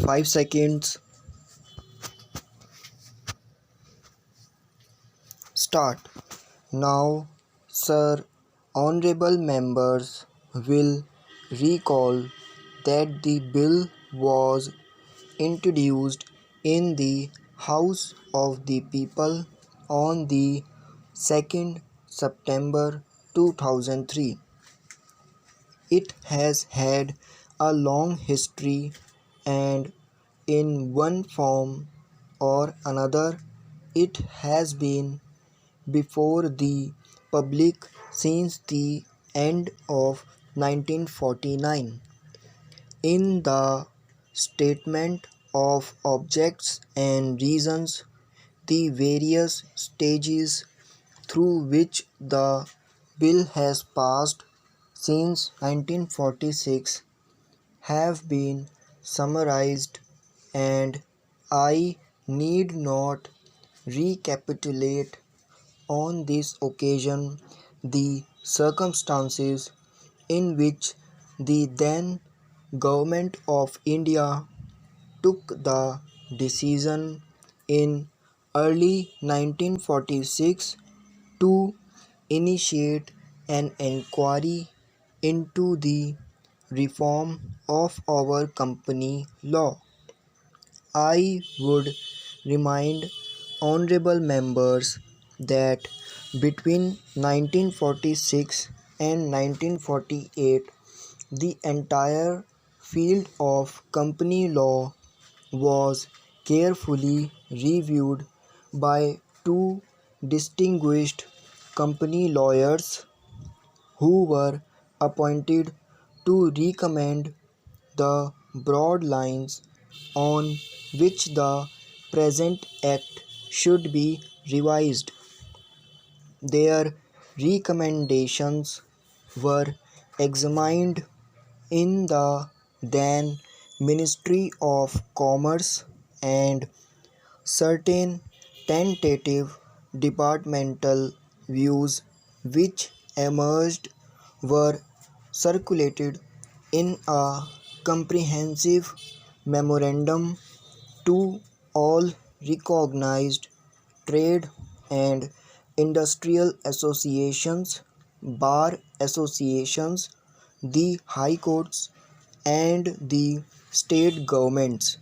5 seconds. Start. Now, sir, honorable members will recall that the bill was introduced in the House of the People on the 2nd September 2003. It has had a long history, and in one form or another it has been before the public since the end of 1949. In the statement of objects and reasons, the various stages through which the bill has passed since 1946 have been summarized, and I need not recapitulate on this occasion the circumstances in which the then Government of India took the decision in early 1946 to initiate an inquiry into the reform of our company law. I would remind honorable members that between 1946 and 1948, the entire field of company law was carefully reviewed by two distinguished company lawyers who were appointed to recommend the broad lines on which the present Act should be revised. Their recommendations were examined in the then Ministry of Commerce, and certain tentative departmental views which emerged were circulated in a comprehensive memorandum to all recognized trade and industrial associations, bar associations, the high courts, and the state governments.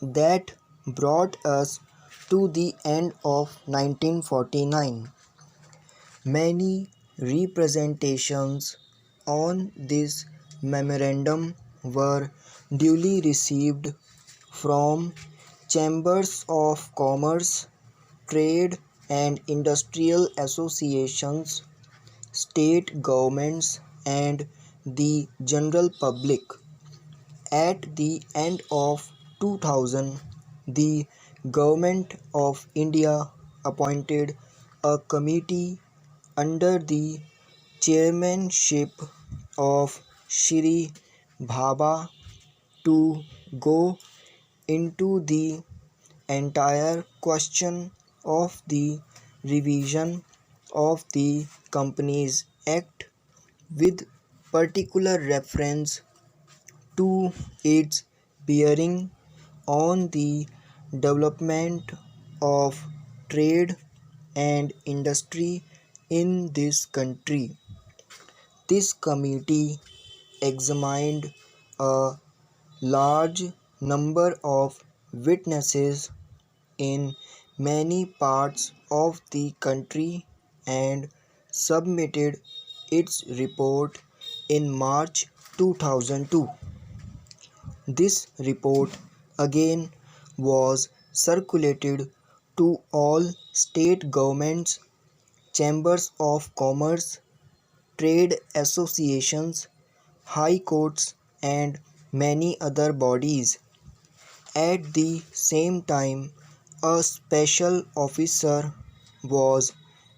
That brought us to the end of 1949. Many representations on this memorandum were duly received from chambers of commerce, trade and industrial associations, state governments, and the general public. At the end of 2000, the Government of India appointed a committee under the chairmanship of Shri Bhabha to go into the entire question of the revision of the Companies Act with particular reference to its bearing on the development of trade and industry in this country. This committee examined a large number of witnesses in many parts of the country and submitted its report in March 2002. This report again was circulated to all state governments, chambers of commerce, trade associations, high courts, and many other bodies. At the same time, a special officer was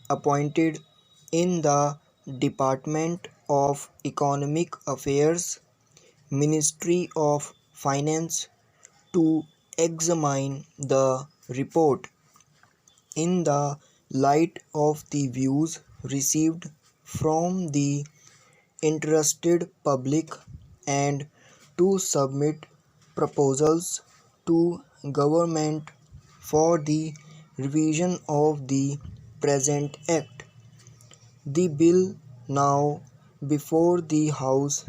appointed in the Department of Economic Affairs, Ministry of Finance, to examine the report in the light of the views received from the interested public and to submit proposals to government for the revision of the present act. The bill now before the House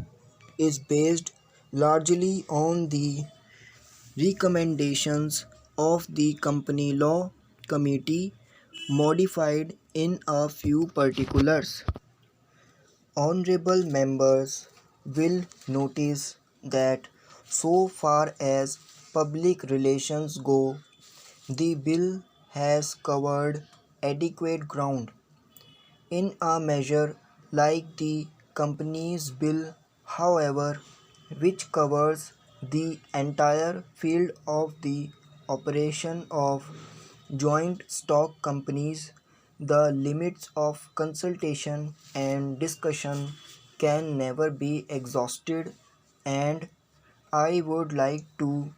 is based largely on the recommendations of the Company Law Committee, modified in a few particulars. Honorable members will notice that so far as public relations go, the bill has covered adequate ground. In a measure like the Companies Bill, however, which covers the entire field of the operation of joint stock companies, the limits of consultation and discussion can never be exhausted, and I would like to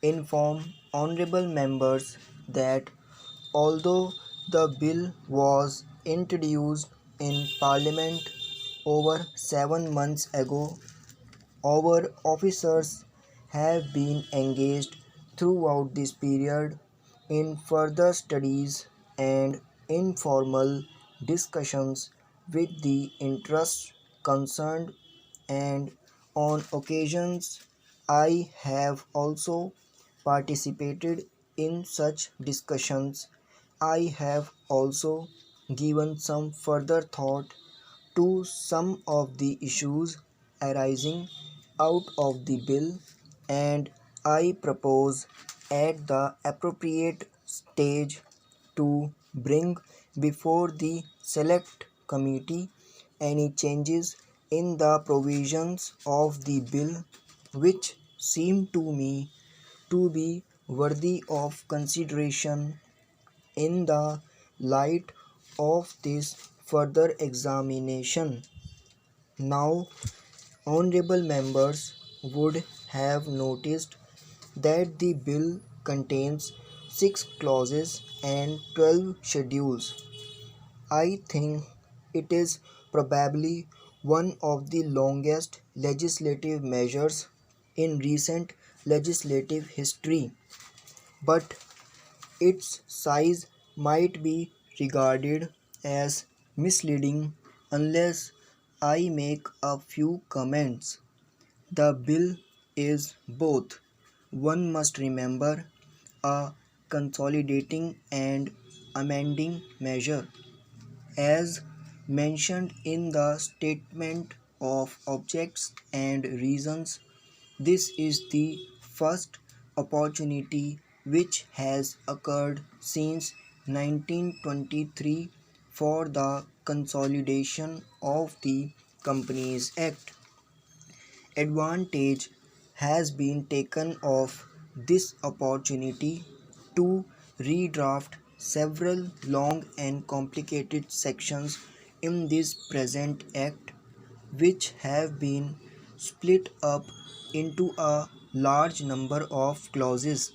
inform honorable members that although the bill was introduced in Parliament over 7 months ago, our officers have been engaged throughout this period in further studies and informal discussions with the interests concerned, and on occasions I have also participated in such discussions. I have also given some further thought to some of the issues arising out of the bill, and I propose at the appropriate stage to bring before the Select Committee any changes in the provisions of the bill which seem to me to be worthy of consideration in the light of this further examination. Now, honorable members would have noticed that the bill contains 6 clauses and 12 schedules. I think it is probably one of the longest legislative measures in recent legislative history, but its size might be regarded as misleading unless I make a few comments. The bill is both, one must remember, a consolidating and amending measure. As mentioned in the statement of objects and reasons, this is the first opportunity which has occurred since 1923 for the consolidation of the Companies Act. Advantage has been taken of this opportunity to redraft several long and complicated sections in this present Act, which have been split up into a large number of clauses.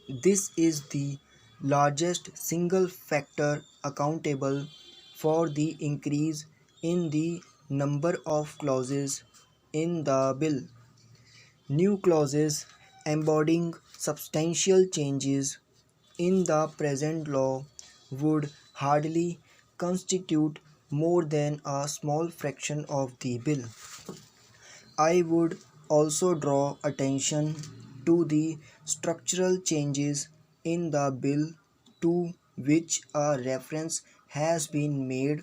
This is the largest single factor accountable for the increase in the number of clauses in the bill. New clauses embodying substantial changes in the present law would hardly constitute more than a small fraction of the bill. I would also draw attention to the structural changes in the bill to which a reference has been made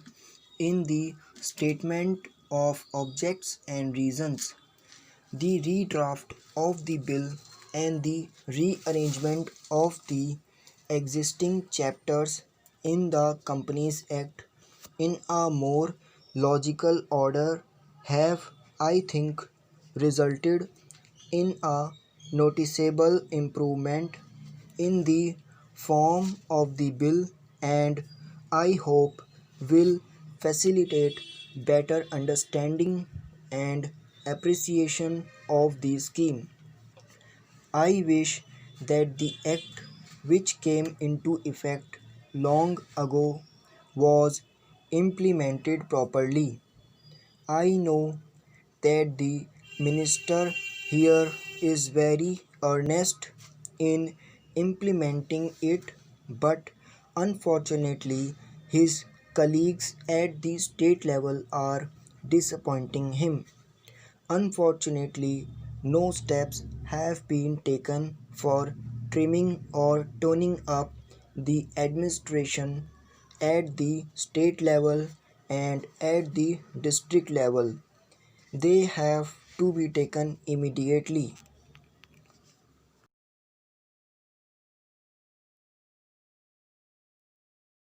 in the statement of objects and reasons. The redraft of the bill and the rearrangement of the existing chapters in the Companies Act in a more logical order have, I think, resulted in a noticeable improvement in the form of the bill, and I hope will facilitate better understanding and appreciation of the scheme. I wish that the act which came into effect long ago was implemented properly. I know that the minister here is very earnest in implementing it, but unfortunately, his colleagues at the state level are disappointing him. Unfortunately, no steps have been taken for trimming or toning up the administration at the state level and at the district level. They have to be taken immediately.